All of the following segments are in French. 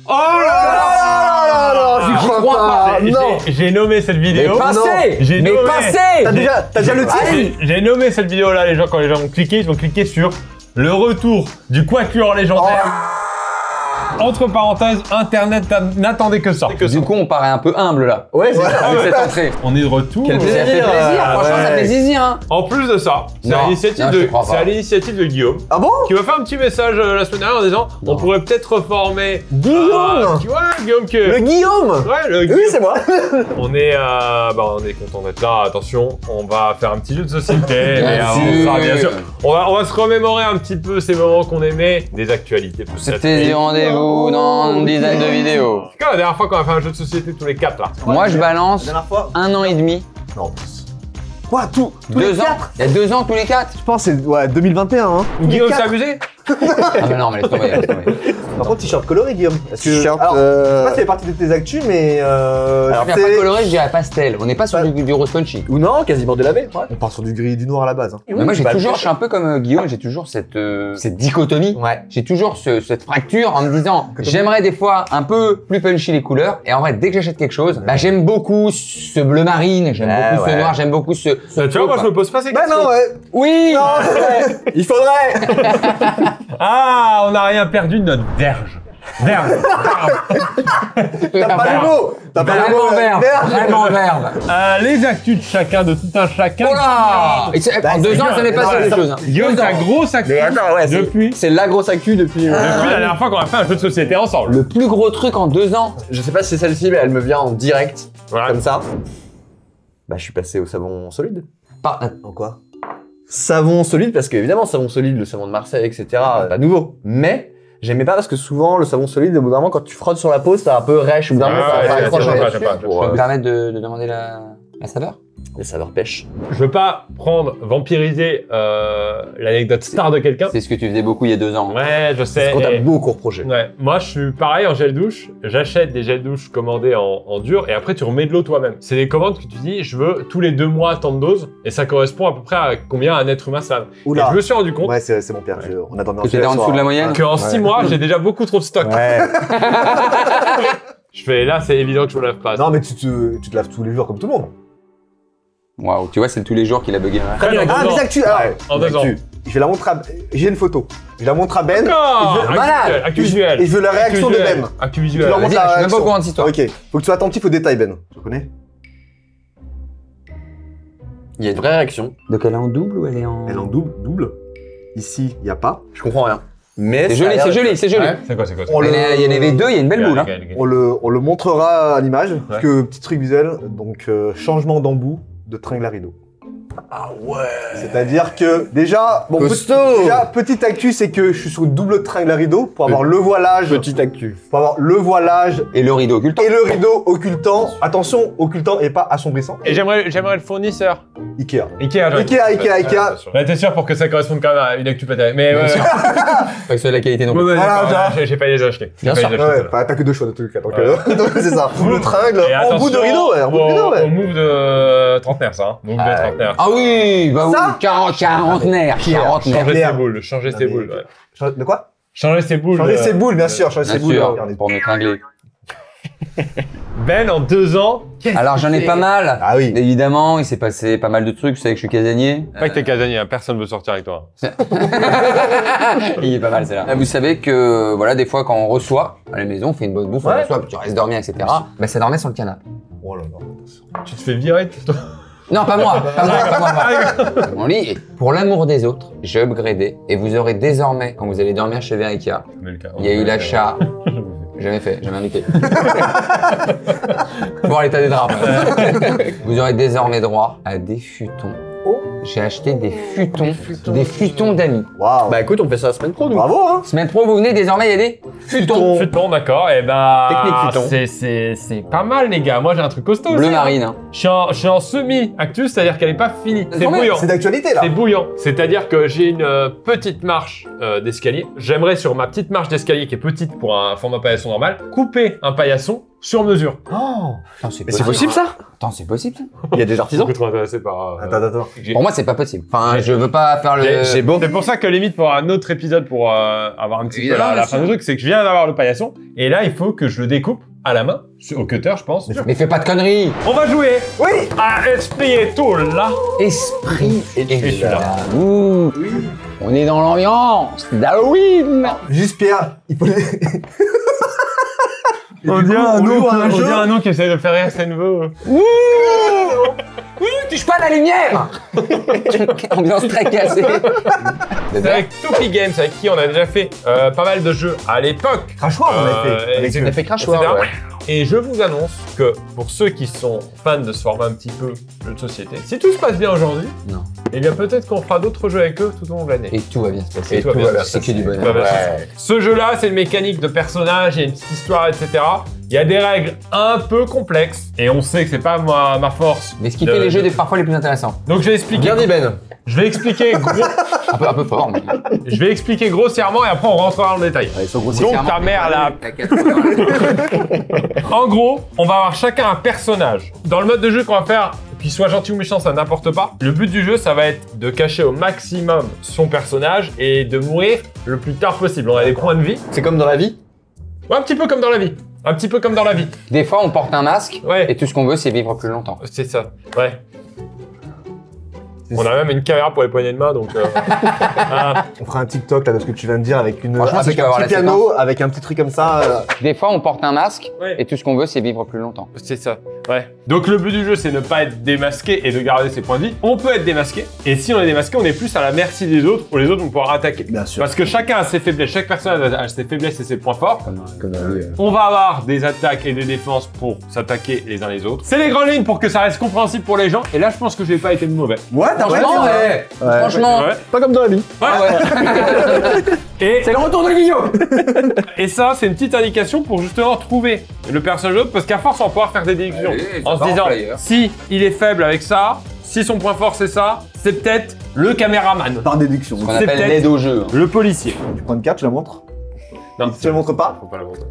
Oh là là, j'y crois pas. Non. J'ai nommé cette vidéo. Mais passez. J'ai Mais nommé. passez. T'as déjà le titre. J'ai nommé cette vidéo là, quand les gens vont cliquer, ils vont cliquer sur le retour du quatuor légendaire. Entre parenthèses, Internet n'attendait que ça. Du coup, on paraît un peu humble là. Ouais, c'est ça. Avec cette entrée. On est de retour. Quel plaisir. Ça fait plaisir. Franchement, ça fait zizi, hein. En plus de ça, c'est Non, à l'initiative de Guillaume. Ah bon? Qui m'a fait un petit message la semaine dernière en disant on pourrait peut-être reformer Guillaume. tu vois, Guillaume que. Le Guillaume. Ouais, le Oui, Guillaume. c'est moi. On est content d'être là. Attention, on va faire un petit jeu de société. Bien sûr. On va se remémorer un petit peu ces moments qu'on aimait, des actualités. C'était du rendez-vous dans une dizaine de vidéos. C'est quand la dernière fois qu'on a fait un jeu de société tous les 4 là? Moi, je balance La dernière fois. 1 an et demi. Non, plus. Quoi, tous 2 les ans. 4? Il y a 2 ans tous les 4. Je pense que c'est 2021, hein. Où Guillaume s'est amusé? Ah mais non, mais laisse tomber, laisse tomber. Par contre, t-shirt coloré, Guillaume. T-shirt, Alors, je sais pas si ça fait partie de tes actus, mais Alors, il n'y a pas coloré, je dirais pastel. On n'est pas sur du rose punchy. Ou non, quasiment délavé. Ouais. On part sur du gris et du noir à la base. Hein. Mais moi, je suis un peu comme Guillaume, j'ai toujours cette dichotomie. Ouais. J'ai toujours cette fracture en me disant, j'aimerais des fois un peu plus punchy les couleurs. Et en vrai, dès que j'achète quelque chose, bah, j'aime beaucoup ce bleu marine, j'aime beaucoup ce noir, j'aime beaucoup ce Tu vois, moi je me pose pas ces questions. Bah non, ouais. Oui. Non, il faudrait. Ah, on n'a rien perdu de notre verge. Verbe. T'as pas le mot. T'as pas le mot. Vraiment verbe. Vraiment verbe. Les actus de chacun, de tout un chacun. Oh là. En 2 ans, ça n'est pas sur les choses. Guillaume, ta grosse actu depuis C'est la grosse actu depuis. la dernière fois qu'on a fait un jeu de société ensemble. Le plus gros truc en 2 ans. Je sais pas si c'est celle-ci, mais elle me vient en direct. Voilà. Comme ça. Bah, je suis passé au savon solide. En quoi? Savon solide, parce qu'évidemment, savon solide, le savon de Marseille, etc., pas nouveau. Mais j'aimais pas parce que souvent, le savon solide, au bout d'un moment, quand tu frottes sur la peau, c'est un peu rêche. Au bout d'un moment, ça va accrocher. Je peux me permettre de demander la saveur? Les saveurs pêche. Je veux pas vampiriser l'anecdote star de quelqu'un. C'est ce que tu faisais beaucoup il y a 2 ans. Ouais, je sais. C'est quand t'as beaucoup reproché. Ouais, moi je suis pareil en gel douche. J'achète des gels douche commandés en dur et après tu remets de l'eau toi-même. C'est des commandes que tu dis, je veux tous les 2 mois tant de doses et ça correspond à peu près à combien un être humain se lave. Et Oula. je me suis rendu compte Ouais, c'est mon père. On a dormi en C'était en dessous de la moyenne? qu'en 6 mois j'ai déjà beaucoup trop de stock. Ouais. Je fais là, c'est évident que je me lave pas. Non, mais tu te laves tous les jours comme tout le monde. Waouh, tu vois, c'est tous les jours qu'il a bugué. Très bien, Ah, en mes actus. Alors, En 2 ans. je vais la montrer à... J'ai une photo. Je la montre à Ben. D'accord. Malade. Actu visuel. Et je veux la réaction de Ben. Actu Tu visuel. leur montres Vas-y, la je suis même pas réaction. au courant de cette histoire. Ok. Faut que tu sois attentif aux détails, Ben. Tu connais? Il y a une vraie réaction. Donc elle est en double ou elle est en... Elle est en double. Ici, il n'y a pas. Je comprends rien. Mais C'est joli, c'est joli, c'est joli. Ouais. C'est quoi On Il y en avait 2, il y a une belle boule. Hein. On le montrera à l'image. Parce que petit truc visuel. Donc, changement d'embout de tringle à rideau. Ah ouais. C'est-à-dire que déjà, petite actu, c'est que je suis sur une double tringle à rideau pour avoir le voilage. Petite actu. Pour avoir le voilage Et le rideau occultant. et le rideau occultant. Attention, occultant et pas assombrissant. Et j'aimerais le fournisseur. Ikea. Ikea. Ikea. Là, t'es sûr pour que ça corresponde quand même à une actu pas terrible. Mais ouais. Pas que ce soit la qualité non plus. Ouais, Voilà, d'accord, j'ai pas les acheter. Bien sûr. Ouais, bah, t'as que 2 choix dans tous les cas. Donc, donc c'est ça. Double tringle Et en bout de rideau, ouais. En bout de rideau, Au ouais. move de trentenaire, ça. Hein. Move de trentenaire. Ah oui, bah oui, Ça 40-quarantenaire. Changer ses boules, ouais. De quoi? Changer ses boules. Changer ses boules, bien sûr. Changer Bien ses boules. sûr, Regardez. pour nous tringler. Ben, en 2 ans. Alors j'en ai pas mal. Ah oui. Évidemment, il s'est passé pas mal de trucs. Vous savez que je suis casanier. Pas que t'es casanier, hein, personne veut sortir avec toi. Il est pas mal, c'est là. Vous savez que, voilà, des fois, quand on reçoit à la maison, on fait une bonne bouffe, on Ouais. reçoit, puis tu restes dormir, etc. Bah, ça dormait sur le canapé. Oh là là. Tu te fais virer de toi. Non, pas moi, moi. Mon lit, et pour l'amour des autres, j'ai upgradé, et vous aurez désormais, quand vous allez dormir chez Verica, il y a eu l'achat. Jamais fait, jamais invité. Voir l'état des draps. Vous aurez désormais droit à des futons. J'ai acheté des futons d'amis. Waouh. Bah écoute, on fait ça la semaine pro, nous. Bravo, hein. Semaine pro, vous venez désormais, il y a des futons. Futon, d'accord. Et ben. Technique futon. C'est pas mal, les gars. Moi, j'ai un truc costaud. Bleu aussi, marine. hein. Je suis en semi-actu, c'est-à-dire qu'elle est pas finie. C'est Attends, mais bouillant. C'est d'actualité, là. C'est bouillant. C'est-à-dire que j'ai une petite marche d'escalier. J'aimerais sur ma petite marche d'escalier qui est petite pour un format paillasson normal, couper un paillasson sur mesure. Oh, Mais C'est possible ça? Attends, c'est possible ça? Il y a des artisans? Que tu es intéressé par. attends. Pour moi, c'est pas possible. Enfin, je veux pas faire le... C'est bon. C'est pour ça que limite pour un autre épisode pour avoir un petit peu la fin du truc, c'est que je viens d'avoir le paillasson et là il faut que je le découpe à la main, au cutter je pense. Mais fais pas de conneries. On va jouer Oui. à Esprit et tout là. Esprit et celui-là. Ouh. On est dans l'ambiance d'Halloween. Juste Pierre, il faut On dirait un nom qui essaie de faire rire Senvo. Touche pas à la lumière. Ambiance très cassée. C'est avec Topi Games avec qui on a déjà fait pas mal de jeux à l'époque. Crachoir, on a fait. Avec On a fait Crachoir, etc. ouais. Et je vous annonce que pour ceux qui sont fans de ce format un petit peu jeu de société, si tout se passe bien aujourd'hui, Non. eh bien peut-être qu'on fera d'autres jeux avec eux tout au long de l'année. Et tout va bien se passer. Et tout va bien se passer. C'est que du Tout va bonheur. bien se passer. Ce jeu-là, c'est une mécanique de personnage, il y a une petite histoire, etc. Il y a des règles un peu complexes et on sait que c'est pas ma force. Mais ce qui fait les jeux parfois les plus intéressants. Donc je vais expliquer. Bien dit Ben. Je vais expliquer Un peu fort, mais... Je vais expliquer grossièrement et après on rentrera dans le détail. Ils sont grossiers. Donc ta mère là. En gros, on va avoir chacun un personnage. Dans le mode de jeu qu'on va faire, qu'il soit gentil ou méchant, ça n'importe pas. Le but du jeu, ça va être de cacher au maximum son personnage et de mourir le plus tard possible. On a des points de vie. C'est comme dans la vie? Ouais, un petit peu comme dans la vie. Un petit peu comme dans la vie. Des fois, on porte un masque Ouais. et tout ce qu'on veut, c'est vivre plus longtemps. C'est ça. Ouais. On a même une caméra pour les poignées de main, donc... ah. On fera un TikTok là de ce que tu viens de dire avec une Franchement, si avec je peux un avoir petit la piano, avec un petit truc comme ça. Des fois, on porte un masque Ouais. et tout ce qu'on veut, c'est vivre plus longtemps. C'est ça, ouais. Donc le but du jeu, c'est ne pas être démasqué et de garder ses points de vie. On peut être démasqué, et si on est démasqué, on est plus à la merci des autres, ou les autres vont pouvoir attaquer. Bien sûr. Parce que chacun a ses faiblesses, chaque personne a ses faiblesses et ses points forts. Comme dans la vie. On va avoir des attaques et des défenses pour s'attaquer les uns les autres. C'est les grandes lignes pour que ça reste compréhensible pour les gens, et là je pense que j'ai pas été mauvais. Ouais, t'as Franchement, ouais. Franchement. Ouais. Pas comme dans la vie. Ah ouais. Et, C'est le retour de Guillaume. et ça, c'est une petite indication pour justement trouver le personnage d'autre, parce qu'à force, on va pouvoir faire des déductions. Allez, ça En se va en disant, player. si il est faible avec ça, si son point fort c'est ça, c'est peut-être le caméraman, Par déduction. On C'est appelle peut-être- l'aide au jeu. le policier. Tu prends une carte, tu la montres. Non. Tu la montres pas. Faut pas la montrer.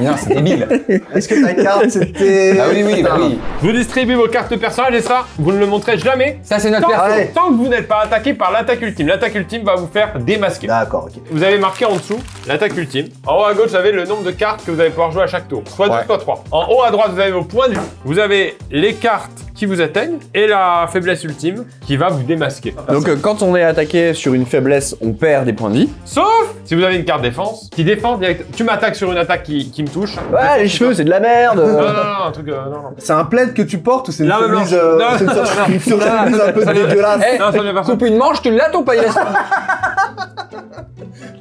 Non, c'est débile. Est-ce que ta carte c'était. Ah oui, bah oui. Vous distribuez vos cartes personnelles et ça, vous ne le montrez jamais Ça, c'est notre tant, perso. Ouais. tant que vous n'êtes pas attaqué par l'attaque ultime. L'attaque ultime va vous faire démasquer. D'accord, ok. Vous avez marqué en dessous l'attaque ultime. En haut à gauche, vous avez le nombre de cartes que vous allez pouvoir jouer à chaque tour. Soit 2, soit 3. En haut à droite, vous avez vos points de vue. Vous avez les cartes qui vous atteignent et la faiblesse ultime qui va vous démasquer. Donc quand on est attaqué sur une faiblesse, on perd des points de vie. Sauf si vous avez une carte défense qui défend direct. Tu m'attaques sur une attaque qui me touche. Ouais, les cheveux, c'est de la merde. Non, un truc. Non. C'est un plaid que tu portes ou c'est une Non, non, chemise, non. c'est une Non, une chemise un peu ça dépend. dégueulasse. Eh, Non, ça ne personne. coupe une manche, tu l'as ton paillasson.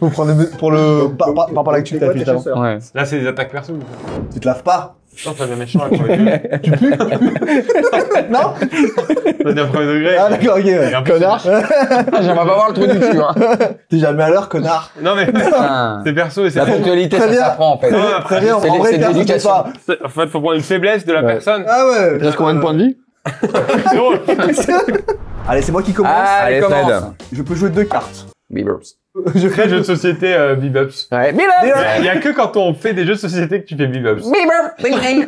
Faut prendre pour le par rapport à l'actu que t'as fait juste avant. Ouais. Là, c'est des attaques perso. Tu te laves pas. Non, ça devient méchant avec le Tu pues Non. Ça devient premier degré. Ah d'accord, ok. Ouais. Et en plus, Connard. J'aimerais pas voir le trou du cul, hein. T'es jamais à l'heure, connard. Non, mais Putain. c'est perso et c'est. La ponctualité, Très ça bien. s'apprend, en fait. Très bien. C'est En vrai, de personne ne l'éducation. pas. En fait, faut prendre une faiblesse de la personne. Ah ouais. Il reste combien de points de vie? C'est drôle. Allez, c'est moi qui commence. Allez, Allez, Fred. commence. Je peux jouer 2 cartes. Beavers. Je Très jeu de société Bebops. Ouais, mais Mais là- Il y a que quand on fait des jeux de société que tu fais Bebops. Beaver. Ding, ding.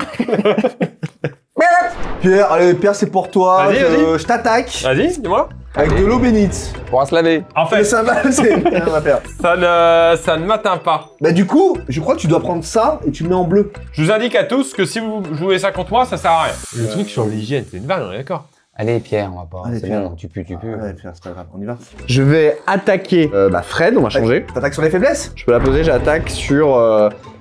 Beaver. Pierre, allez, Pierre, c'est pour toi. Vas-y, vas-y. Je t'attaque Vas-y, dis-moi. avec de l'eau bénite. Pour se laver. En Mais fait, ça va, c'est rien à faire. ça ne m'atteint pas. Bah du coup, je crois que tu dois prendre ça et tu le mets en bleu. Je vous indique à tous que si vous jouez ça contre moi, ça sert à rien. Le truc sur l'hygiène, c'est une vanne, on est d'accord. Allez, Pierre, on va pas. Allez, C'est Pierre. bon, tu pues. Ouais, Pierre, c'est pas grave, on y va. je vais attaquer Fred, on va changer. T'attaques sur les faiblesses. Je peux la poser, j'attaque sur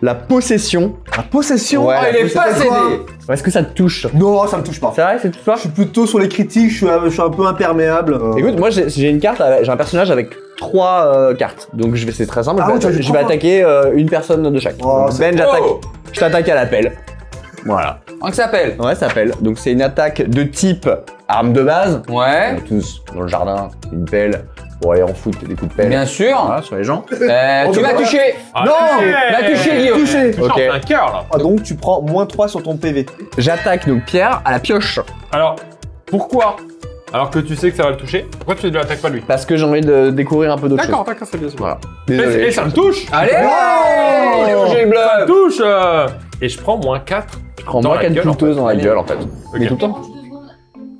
la possession. La possession. Ouais. Oh, il est pas C'est quoi cédé. Est-ce que ça te touche? Non, ça me touche pas. C'est vrai, c'est tout ça? Je suis plutôt sur les critiques, je suis un peu imperméable. Écoute, moi j'ai une carte, j'ai un personnage avec 3 cartes. Donc c'est très simple. Ah ouais, tu as juste je vais 3 attaquer une personne de chaque. Oh, Donc, c'est- Ben, j'attaque. Oh. Je t'attaque à l'appel. Voilà. On s'appelle. Ouais, ça s'appelle. Donc c'est une attaque de type arme de base. On Ouais. est tous dans le jardin, une pelle. Pour aller en foot, des coups de pelle. Bien sûr. Voilà, sur les gens. Tu m'as touché. Non, M'a touché, Guillaume. touché. Ok. Ok. Un cœur là. Ah, donc tu prends -3 sur ton PV. J'attaque donc Pierre à la pioche. Alors, pourquoi alors que tu sais que ça va le toucher. Pourquoi tu ne l'attaques pas lui? Parce que j'ai envie de découvrir un peu d'autres choses. D'accord, c'est bien sûr. Voilà. Et Désolé. ça me touche. Allez, j'ai le Ça me bluff. touche. Et je prends moins 4. Je prends Dans moi la 4 gueule, en coûteuses fait. dans la gueule en fait. Mais tout le temps.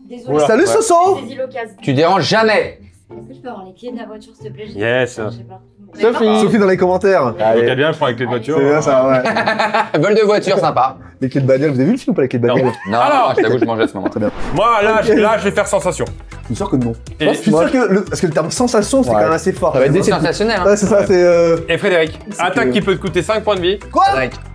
Désolé. Oula. Salut Soso. Saisis l'occasion. Tu déranges jamais. Est-ce que je peux avoir les clés de la voiture, s'il te plaît? Yes. Je sais pas. Sophie. Sophie dans les commentaires. Donc Allez. bien, je prends avec les voitures. C'est bien ça, ouais. Vol de voiture, sympa. Les clés de bagnole, vous avez vu le film ou pas les clés de bagnole? Non, Alors. je t'avoue, je mangeais à ce moment. Très bien. Moi, là, je vais faire sensation. Je suis sûr que non. Et, Je suis sûr que parce que le terme sensation, c'est Ouais. quand même assez fort. Ça va être C'est déçu. sensationnel, hein. Ouais, c'est ça, c'est. et Frédéric, C'est attaque que- qui peut te coûter 5 points de vie. Quoi?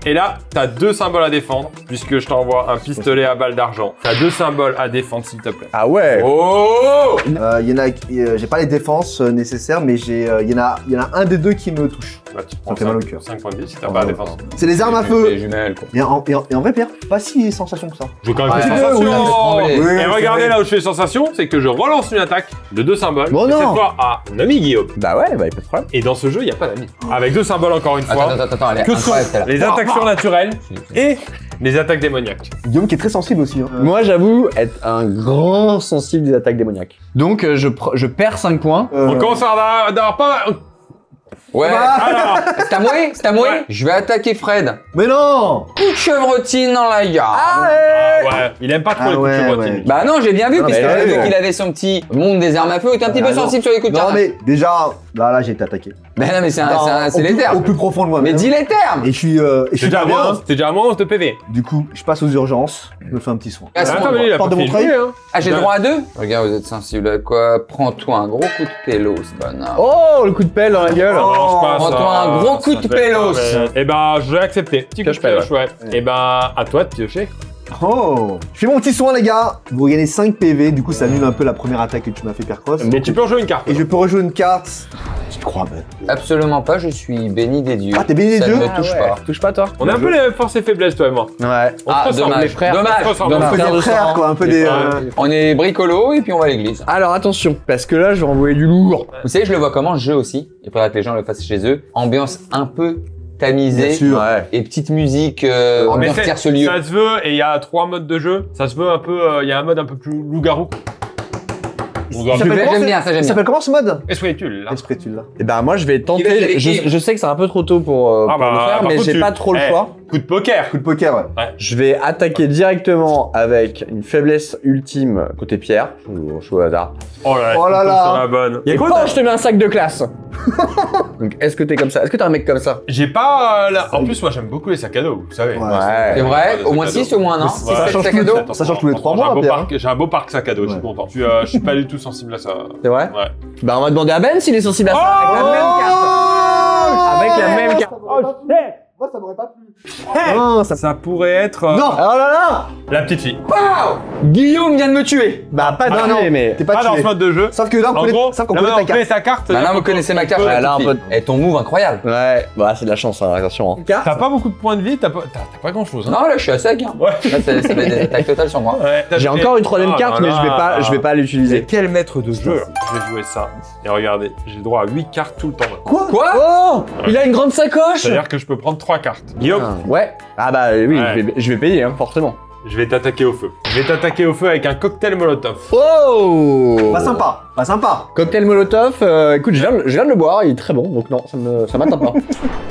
Et là, t'as 2 symboles à défendre, puisque je t'envoie un pistolet à balle d'argent. T'as 2 symboles à défendre, s'il te plaît. Ah ouais. Oh! Il y en a, j'ai pas les défenses nécessaires, mais il y en a un des deux qui me touche. Bah, tu Ça prends fait mal au cœur. 5 points de vie si t'as pas la défense. C'est les armes à Les feu. jumelles, quoi. Et en vrai, Pierre, pas si sensation que ça. Je veux quand même Ouais, faire ouais, sensation. ouais, trembler. Oui, Et c'est regardez vrai. là où je fais sensation, c'est que je relance une attaque de 2 symboles. Bon, mais non. cette fois à mon ami Guillaume. Bah ouais, bah y'a pas de problème. Et dans ce jeu, il n'y a pas d'amis. Avec 2 symboles encore une fois. Attends, elle est Que sont incroyable celle-là. les attaques surnaturelles et les attaques démoniaques. Guillaume qui est très sensible aussi. Hein. Moi j'avoue être un grand sensible des attaques démoniaques. Donc je perds 5 points. On commence à avoir pas. Ouais. Alors, C'est à moi? C'est à moi? Ouais. Je vais attaquer Fred. Mais non. Coup de chevrotine dans la gare. ouais, il aime pas trop Ah les coups de ouais, chevrotine. ouais. Bah non, j'ai bien vu, Non, puisque mais j'ai ouais, vu ouais. qu'il avait son petit monde des armes à feu. Il était un petit peu Ah, non. sensible sur les coups de Non carabin. mais déjà, là j'ai été attaqué. Mais non, mais c'est Au les plus- termes. Au plus profond de moi. Mais dis les termes. Et je suis, C'est déjà pas bien, bien. c'est déjà à moins 11 de PV. Du coup, je passe aux urgences. Je me fais un petit soin. À ce Attends, moment-là. mais lui, il a Porte pas de fini de Montreuil. jouer, hein. Ah, j'ai le droit à 2? Regarde, vous êtes sensible à quoi? Prends-toi un gros coup de pélos, connard. Oh, le coup de pelle dans la gueule. Ça mange pas, Prends-toi ça. un gros coup Ça de fait pas, pélos. mais- Eh ben, je vais accepter. Petit coup de Pioche-pelle, pioche, ouais. Eh ben, à toi de piocher. Oh. Je fais mon petit soin les gars. Vous gagnez 5 PV. Du coup, ça annule un peu la première attaque que tu m'as fait Pierre Cross. Mais tu peux rejouer une carte. Et je peux rejouer une carte. Je te crois, ben. Absolument pas, je suis béni des dieux. Ah, t'es béni des Ça dieux? ne me touche pas. Touche pas toi. On a un peu les mêmes forces et faiblesses, toi et moi. Ouais. On se Ah, ressemble. dommage. les frères. Dommage. On se ressemble. Un peu frère des de frères, sang. quoi. Un peu Les des. frères. On est bricolo et puis on va à l'église. Alors attention, parce que là je vais envoyer du lourd. Vous savez, je le vois comment, ce jeu aussi. Il faudra que les gens le fassent chez eux. Ambiance un peu tamisée. Bien sûr. Ouais. Et petite musique, Mais amortir ce lieu. ça se veut, et il y a 3 modes de jeu. Ça se veut un peu, il y a un mode un peu plus loup-garou. Loup-garou. Ça s'appelle comment, J'aime bien, ça j'aime Ça bien. s'appelle comment ce mode? Espritule, là. Espritule là. Et ben moi je vais Qui va tenter. vérifier Je sais que c'est un peu trop tôt pour Ah bah, le faire, par mais contre, j'ai tu- pas trop le Eh, choix. Coup de poker. Coup de poker, ouais. Je vais attaquer directement avec une faiblesse ultime côté Pierre. Je suis au hasard. Oh là là. Oh là tu là. tombes sur la bonne. Et Écoute, quand je te mets un sac de classe. Donc est-ce que t'es comme ça? Est-ce que t'es un mec comme ça? j'ai pas. En plus, moi, j'aime beaucoup les sacs à dos, vous savez. Ouais. C'est vrai, Des au moins sacs à 6 au moins, non? Mais 6 ça change sacs à tout. dos. Attends, Ça change tous les 3 j'ai un mois, beau Pierre. parc- J'ai un beau parc sac à dos, je suis Ouais. content. Je suis pas du tout sensible à ça. C'est vrai? Ouais. Bah on va demander à Ben s'il est sensible à ça. Avec la même carte. Avec la même carte. Moi, ça m'aurait pas plu. Non, ça. Ça pourrait être. Non. Oh là là! La petite fille. Guillaume vient de me tuer. Bah pas de Non, tuer, mais. T'es pas Pas dans tué. ce mode de jeu. Sauf que là, on En connaît, gros, sauf qu'on là, connaît maintenant, ta on connaît carte. ta carte. Maintenant, vous connaissez ma carte. Ouais, là, petite un fille. peu- Et ton move incroyable. Ouais, bah c'est de la chance, hein, attention. Hein. T'as pas beaucoup de points de vie, t'as pas grand chose. Hein. Non, là je suis à sec. Hein. Ouais. Là, ça fait des attaques totales sur moi. Ouais, J'ai encore une troisième carte, mais je vais pas Mais l'utiliser. quel maître de jeu. Je vais jouer ça. Et regardez, j'ai le droit à 8 cartes tout le temps. Quoi? Quoi? Oh! Il a une grande sacoche! C'est-à-dire que je peux prendre 3 cartes. Guillaume, Ouais. Ah bah oui, Ouais. je vais payer, hein, forcément. je vais t'attaquer au feu. Je vais t'attaquer au feu avec un cocktail molotov. Oh! Pas sympa. Pas sympa. Cocktail Molotov, écoute, je viens de le boire, il est très bon, donc non, ça m'atteint pas.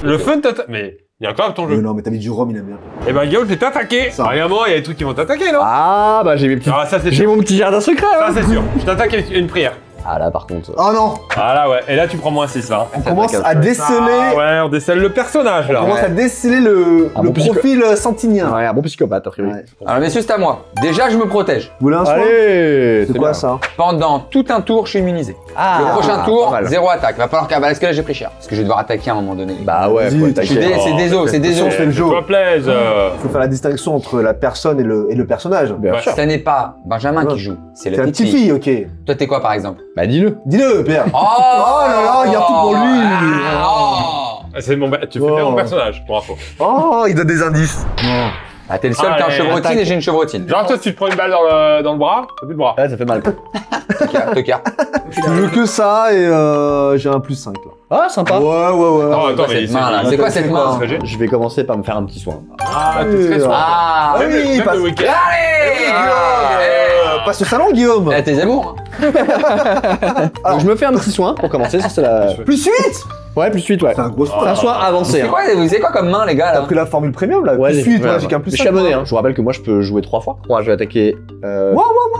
Le feu t'attaque. Mais il y a encore ton Mais jeu. non, mais t'as mis du rhum, il aime bien. Eh ben Guillaume, je vais t'attaquer. Ça. À un moment, il y a des trucs qui vont t'attaquer, non? Ah bah j'ai mes petits... Ah, ça c'est J'ai sûr. mon petit jardin secret, Ça hein. c'est sûr. Je t'attaque avec une prière. Ah là par contre... Oh non. Ah là ouais. Et là tu prends moins 6 là. On commence à déceler. Ah, ouais, on décèle le personnage On là. commence à déceler le Ah, bon, profil santinien. Ouais, un bon psychopathe, a priori. Ouais. Alors messieurs, c'est à moi. Déjà, je me protège. Vous voulez un soin? Allez! C'est quoi ça? Pendant tout un tour, je suis immunisé. Ah, Le prochain pas tour, mal. 0 attaque. Va falloir qu'à parce que là j'ai pris cher. Parce que je vais devoir attaquer à un moment donné. Bah ouais, Vas-y, faut t'as c'est attaquer. fait- des, c'est des os, c'est des on os. fait le jeu. Toi plaise. Il faut faire la distinction entre la personne et le personnage. Bien Ouais. sûr. Ce n'est pas Benjamin qui joue, c'est C'est la la petite petite fille. fille, ok. Toi, t'es quoi par exemple? Bah dis-le. Dis-le, Pierre. Oh, là là, il y a tout pour lui. Oh. C'est mon, tu fais bien Oh. mon personnage pour info. Oh, il donne des indices. Non. Ah, t'es le seul qui a un Allez, chevrotine attaque. et j'ai une chevrotine. Genre, toi, si tu te prends une balle dans le bras, t'as plus de bras. Ouais, ça fait mal. Tocard. Je veux que ça et j'ai un plus 5 là. Ah, sympa. Ouais. Non, attends, cette main là. C'est quoi cette main? Je vais commencer par me faire un petit soin. Ah, t'es très soin. Ah, Ah oui, Même passe. le week-end. Passe au salon, Guillaume. Eh, tes amours. Donc je me fais un petit soin pour commencer, ça c'est la... Plus 8. Ouais, plus 8, ouais. C'est un gros C'est un soin avancé. C'est hein. quoi, vous savez quoi comme main, les gars T'as là? pris la formule premium là. Ouais, Plus 8, ouais, j'ai qu'un plus Je 5. suis abonné, hein. Je vous rappelle que moi je peux jouer 3 fois. Moi je vais attaquer...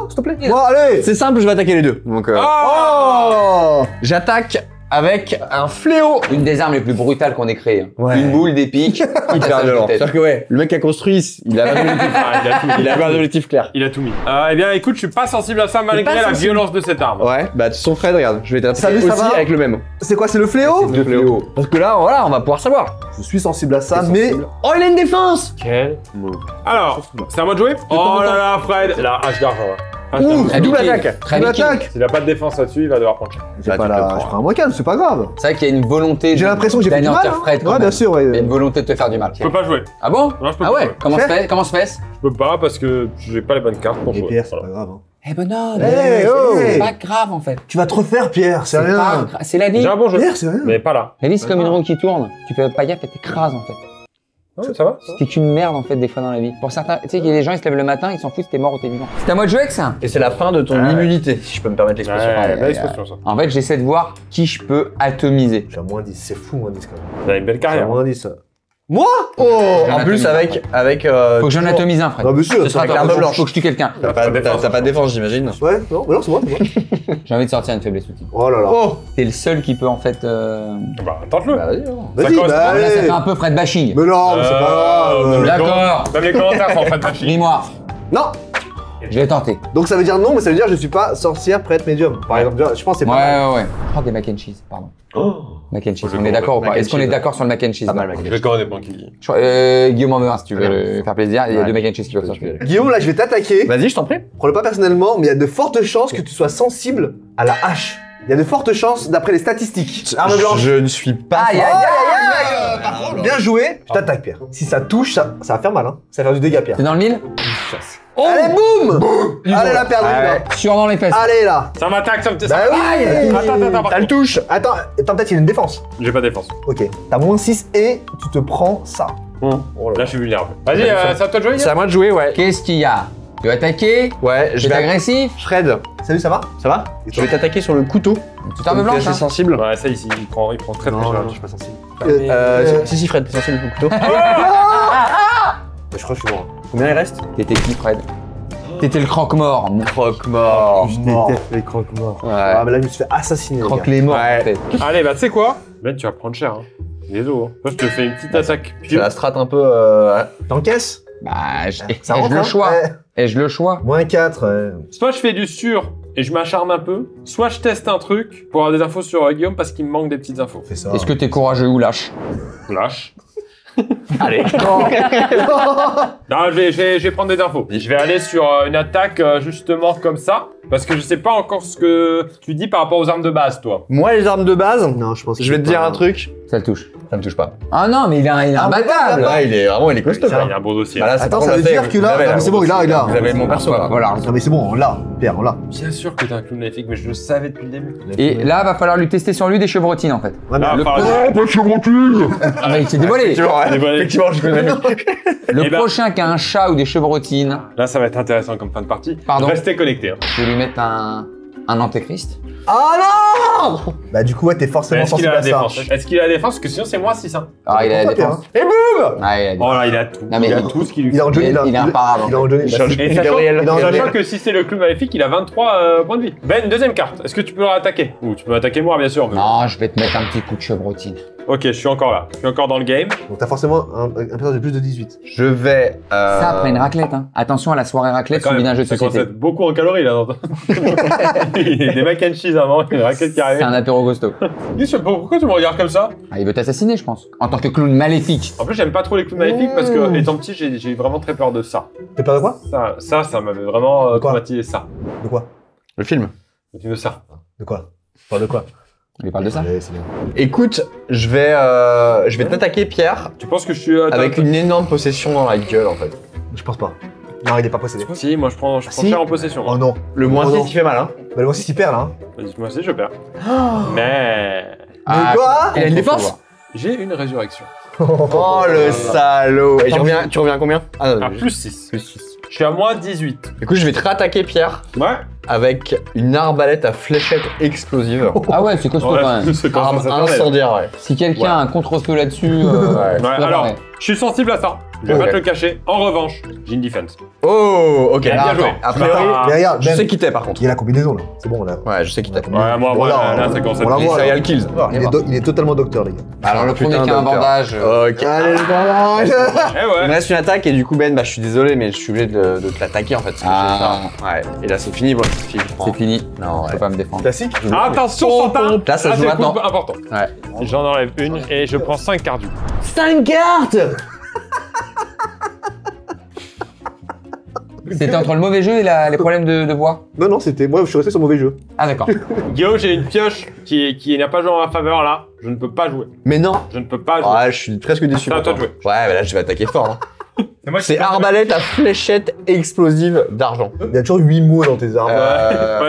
S'il te plaît. Bon, allez. C'est simple, je vais attaquer les deux. Donc Oh. j'attaque avec un fléau. Une des armes les plus brutales qu'on ait créées. hein. Ouais. Une boule d'épique. Hyper violent. C'est-à-dire que ouais, le mec qui a construit, il a un objectif, Ah, il a tout mis. il a un objectif clair. Il a tout mis. Eh bien, écoute, je suis pas sensible à ça malgré pas la sensible. violence de cette arme. Ouais, bah son Fred, regarde, je vais t'attaquer Salut, ça aussi va avec le même. C'est quoi, c'est le fléau? Le fléau. Parce que là, voilà, on va pouvoir savoir. Je suis sensible à ça, mais Oh, il a une défense. Quel Alors, c'est à moi de jouer. Oh là là, Fred. La hache d'argent. là. Hache d'argent. Très double viking. attaque. Très il viking. attaque. S'il a pas de défense là-dessus, il va devoir prendre cher. J'ai Bah, pas tu la... le prends. Je prends un moins calme, c'est pas grave. C'est vrai qu'il y a une volonté. J'ai l'impression que j'ai fait du mal. d'anéantir Fred, quand Ouais, même. bien sûr, ouais. Il y a une volonté de te faire du mal. Je peux pas jouer. Ah bon? Non, je peux Ah pas ouais? jouer. Comment se fait? Je peux pas parce que j'ai pas les bonnes cartes pour Et jouer. Pierre, c'est Voilà. pas grave. Hein. Eh ben non, Hey, oh. c'est pas grave en fait. Tu vas te refaire, Pierre, c'est C'est pas rien. grave, c'est la vie. J'ai un bon jeu, Pierre, c'est rien. mais pas là. La vie c'est comme une roue qui tourne. Tu fais pas gaffe et t'écrases en fait. Ouais, ça va T'es qu'une merde en fait des fois dans la vie. Pour certains, tu sais qu'il y a des gens ils se lèvent le matin, ils s'en foutent si t'es mort ou t'es vivant. C'est à moi de jouer avec ça. Et c'est la fin de ton immunité, si je peux me permettre l'expression. Ouais, belle expression ça. En fait j'essaie de voir qui je peux atomiser. J'ai un moins 10, c'est fou, moins 10 quand même. T'as une belle J'ai un carrière. moins 10. Ça. Moi? Oh, J'en en plus atomise avec Faut que j'en atomise un Fred. Ah, bien sûr, Ce sera avec toi, l'arme faut- blanche. Faut que je tue quelqu'un. T'as pas de défense, j'imagine. Ouais, non, mais non, c'est moi, c'est moi. J'ai envie de sortir une faiblesse outil. Oh là là. Oh. T'es le seul qui peut en fait. Bah, tente-le. Bah vas-y. Vas-y, correspond. bah Là ça allez. fait un peu Fred bashing. Mais non, mais c'est pas grave. D'accord. Même les commentaires sont en fait machine. Dis-moi. Non. Je vais tenter. Donc ça veut dire non, mais ça veut dire je suis pas sorcière prêtre médium. Par exemple, je pense que c'est Ouais, pas mal. ouais. Je prends des mac and cheese, pardon. Mac and cheese, Je on est comprends. d'accord ou Mac pas? and Est-ce qu'on est cheese. d'accord sur le mac and cheese? Pas mal, là mac and Je connais pas qui. Guillaume en veut un si tu veux faire plaisir. Il y a Ouais. deux mac and cheese qui peuvent sortir. Guillaume, là, je vais t'attaquer. Vas-y, je t'en prie. Prends-le pas personnellement, mais il y a de fortes chances que tu sois sensible à la hache. Il y a de fortes chances d'après les statistiques. Arme blanche. Je ne suis pas. Aïe, aïe, aïe. Par contre, bien joué. Je t'attaque, Pierre. Si ça touche, ça va faire mal, hein. Ça va faire du dégât, Pierre. T'es dans le mille? Allez, boum. Allez, la perdu, là. Sûrement dans les fesses. Allez, là. Ça m'attaque, ça me. Bah oui. Attends, T'as le touche. Attends, peut-être il y a une défense. J'ai pas de défense. Ok. T'as moins 6 et tu te prends ça. Oh là Là, là. je suis vulnérable. Vas-y, c'est à toi de jouer. C'est à moi de jouer, ouais. Qu'est-ce qu'il y a? Tu veux attaquer? Ouais, je Tu es vais. agressif? Fred, Salut, ça va? ça va? Et Je vais t'attaquer sur le couteau. Tu t'armes T'es blanche, assez hein? sensible. Ouais, ça ici, il prend très Non, cher. non, je suis pas sensible. Si, Fred, t'es sensible au couteau. Je crois que je suis mort. Combien il reste? T'étais qui, Fred? T'étais le croque-mort. Croque-mort. Je déteste les croque-morts. Ouais. Ah, mais là, je me suis fait assassiner. les Croque gars. les morts, Ouais. en fait. Allez, bah tu sais quoi? Ben, tu vas prendre cher. Hein. Désolé. Moi, je te fais une petite attaque. C'est la strat un peu. T'encaisses? Bah, Ça ai-je rentre, le hein choix? Ouais. Ai-je le choix? Moins 4. Soit je fais du sûr et je m'acharne un peu, soit je teste un truc pour avoir des infos sur Guillaume parce qu'il me manque des petites infos. Fais ça. Est-ce que t'es courageux ou lâche? Lâche. Allez. Non, je vais prendre des infos. Je vais aller sur une attaque justement comme ça, parce que je sais pas encore ce que tu dis par rapport aux armes de base, toi. Moi, les armes de base, Non, je pense que je vais te c'est dire pas- un truc. Ça le touche. Ça me touche pas. Ah non, mais il est imbattable! bah, Là, il est costaud. Il a un bon dossier. Bah là, c'est Attends, par ça contre, veut dire que là- vous avez, non, mais c'est bon, il a. Vous avez mon perso, là. Voilà. Non, mais c'est bon, on l'a. Pierre, on l'a. Bien sûr que t'es un clown maléfique, mais je le savais depuis le début. Et là, va falloir lui tester sur lui des chevrotines, en fait. Ouais, mais Ah, le par- Ah bah, il s'est dévoilé! Effectivement, ouais. Dévoilé. Effectivement, je connais. Le Eh ben- prochain qui a un chat ou des chevrotines, Là, ça va être intéressant comme fin de partie. Pardon. Restez connectés. Hein. je vais lui mettre un antéchrist. Ah non! Bah, du coup, ouais, t'es forcément Est-ce qu'il sensible a la à ça. défense? Est-ce qu'il a la défense? Parce que sinon, c'est moi 6. Hein. Ah, il a la Pourquoi, défense. Pierre, hein Ah, il a la défense. Oh là, il a tout. Non, mais il a il- tout ce qu'il lui Il est en faut. Johnny, Il est imparable. Il est en Johnny. Il change- Et Il est sachant, réel. il est en sachant Johnny. que si c'est le clown maléfique, il a 23 points de vie. Ben, deuxième carte. Est-ce que tu peux le attaquer? Ou tu peux attaquer moi, bien sûr. Mais... Non, je vais te mettre un petit coup de chevrotine. Ok, je suis encore là. Je suis encore dans le game. Donc, t'as forcément un personnage de plus de 18. Je vais. Ça après une raclette, hein. Attention à la soirée raclette, Quand suivi même, d'un jeu de ça commence à société. être beaucoup en calories là. Il y a des mac and cheese avant, une raquette qui arrive. C'est un apéro costaud. Pourquoi tu me regardes comme ça? Ah, il veut t'assassiner, je pense. En tant que clown maléfique. En plus, j'aime pas trop les clowns maléfiques parce que, étant petit, j'ai vraiment très peur de ça. T'es peur de quoi? Ça m'avait vraiment Quoi traumatisé ça. De quoi? Le film. Tu veux ça? De quoi? Peur de quoi? On lui parle de ça? Allez, c'est bien. Écoute, je vais t'attaquer, Pierre, Tu penses que je suis. avec une énorme possession dans la gueule, en fait. Je pense pas. Non, il est pas possédé. Si, moi je prends Si. cher en possession. Oh non. Le moins Oh 6 non. il fait mal, hein. Bah, le voici, il perd là. Hein. Moi aussi je perds. Mais Mais quoi Il a une défense. j'ai une résurrection. Oh le salaud. Et tu reviens à combien? Ah non, À plus 6. Je suis à moins 18. Du coup, je vais te rattaquer, Pierre, Ouais. avec une arbalète à fléchette explosive. Ah ouais, c'est costaud quand même. c'est comme Arme ça s'appelle. incendiaire, ouais. Si quelqu'un a un contre-feu là-dessus, Ouais, préparé. alors, je suis sensible à ça. Je vais Oh. pas te le cacher. En revanche, j'ai une defense. Oh, ok. Bien attends. joué. A priori, Mais regarde, je Ben, sais qui t'es par contre. il y a la combinaison là. C'est bon, on a. Ouais, je sais qui t'es. Ouais, moi, Voilà, là, ça commence à on la être voit, Ça y là. a le kills. Il est totalement docteur, les gars. Alors le premier Putain, qui a un docteur. bandage. Ok. Allez, le bandage. Eh Il ouais. me reste une attaque et du coup Ben, bah je suis désolé mais je suis obligé de te l'attaquer en fait. Parce que Ah. j'ai ça. Ouais. Et là c'est fini, bon, si je prends. C'est fini. Non, Je ouais. peux pas me défendre. Classique. Attention, Santin. Là ça se joue c'est maintenant. coup important. Ouais. J'en enlève une et je prends 5 cartes du coup. 5 cartes. C'était entre le mauvais jeu et les problèmes de voix. Non, non, c'était. Moi, je suis resté sur mauvais jeu. Ah d'accord. Guillaume, j'ai une pioche qui n'a pas joué en ma faveur là. Je ne peux pas jouer. Mais non. Je ne peux pas jouer. Ouais, je suis presque déçu. C'est à toi pourtant. de jouer. Ouais, mais là je vais attaquer fort. Hein. moi, C'est arbalète à fléchette explosive d'argent. Il y a toujours 8 mots dans tes armes.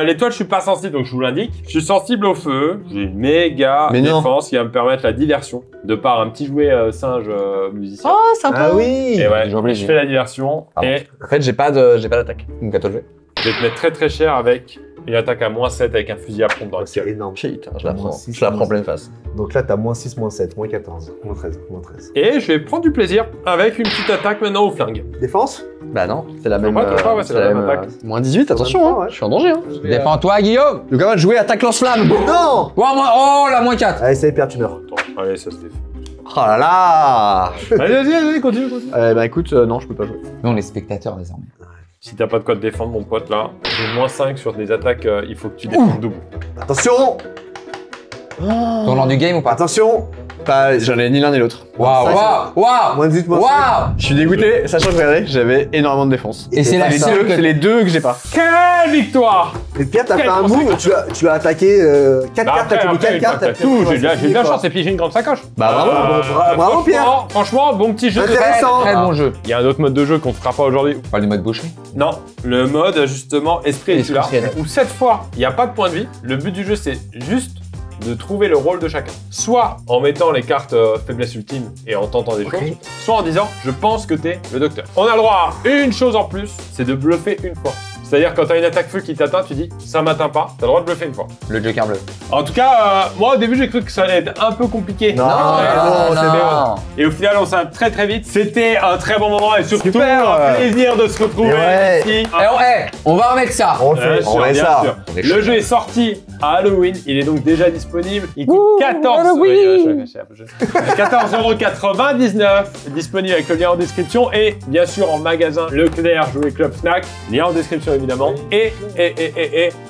L'étoile, je suis pas sensible, donc je vous l'indique. Je suis sensible au feu. J'ai une méga Mais non. défense qui va me permettre la diversion de par un petit jouet singe musicien. Oh, sympa. Ah oui. Et ouais, j'ai oublié. je fais la diversion Pardon. et En fait, j'ai pas d'attaque. Donc à toi de jouer. je vais te mettre très très cher avec une attaque à moins 7 avec un fusil à pompe dans le C'est ciel. énorme. Putain, je la Moins prends. six, Je la moins prends pleine face. Donc là, t'as moins 6, moins 7, moins 14, moins 13, moins 13. Et je vais prendre du plaisir avec une petite attaque maintenant au flingue. Défense. Bah non, c'est la même. Ouais, c'est la même attaque. Moins 18, attention, hein. Ouais. Je suis en danger. Hein. Défends-toi Guillaume. Donc on va jouer attaque lance-flamme. Non. Oh la moins 4. Allez, ça y est, Pierre, tu meurs. Attends, allez, ça se fait. Oh là là. Allez, continue. Bah écoute, non, je peux pas jouer. Nous on est spectateurs désormais. Si t'as pas de quoi te défendre, mon pote, là, j'ai moins 5 sur des attaques, il faut que tu défendes double. Attention. Tournant du game ou pas? Attention. Pas, j'en ai ni l'un ni l'autre. Waouh, waouh, Moins 18, moins waouh. Je suis dégoûté, sachant que regardez, j'avais énormément de défense. Et c'est la les seule deux, c'est que... les deux que j'ai pas. Quelle victoire! 5. Et Pierre, t'as fait Quelle un move, tu as attaqué 4 cartes, t'as mis 4 cartes, t'as tout, j'ai de la chance et puis j'ai une grande sacoche. Bah bravo. Bravo, Pierre. Franchement, bon petit jeu. Intéressant. Très bon jeu. Il y a un autre mode de jeu qu'on fera pas aujourd'hui. On parle du mode boucher. Non, le mode justement esprit et Esprit celui-là, et où cette fois, il n'y a pas de point de vie. Le but du jeu, c'est juste de trouver le rôle de chacun. Soit en mettant les cartes faiblesse ultime et en tentant des choses, soit en disant je pense que t'es le docteur. On a le droit à une chose en plus, c'est de bluffer une fois. C'est-à-dire quand t'as une attaque feu qui t'atteint, tu dis ça m'atteint pas, t'as le droit de bluffer une fois. Le Joker bleu. En tout cas, moi au début j'ai cru que ça allait être un peu compliqué. Non, Ouais, non, c'est non. bien. Et au final on s'est très très vite. C'était un très bon moment et surtout Super. un plaisir de se retrouver Ouais. ici. On va remettre ça. On le fait. Bien On sûr, met bien ça. sûr. Le jeu est sorti à Halloween, il est donc déjà disponible. Il coûte 14 Halloween. 14,99 €, disponible avec le lien en description et bien sûr en magasin Leclerc Jouet Club Snack, lien en description évidemment. Et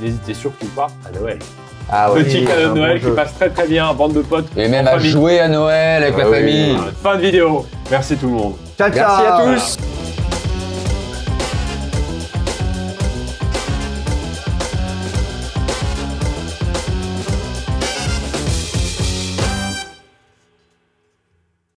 n'hésitez surtout pas à Noël. Ah Petit cadeau de un Noël bon qui jeu. passe très très bien, bande de potes. Et même en à famille. jouer à Noël avec la Ah oui. famille. Fin de vidéo. Merci tout le monde. Ciao, ciao. Merci à tous.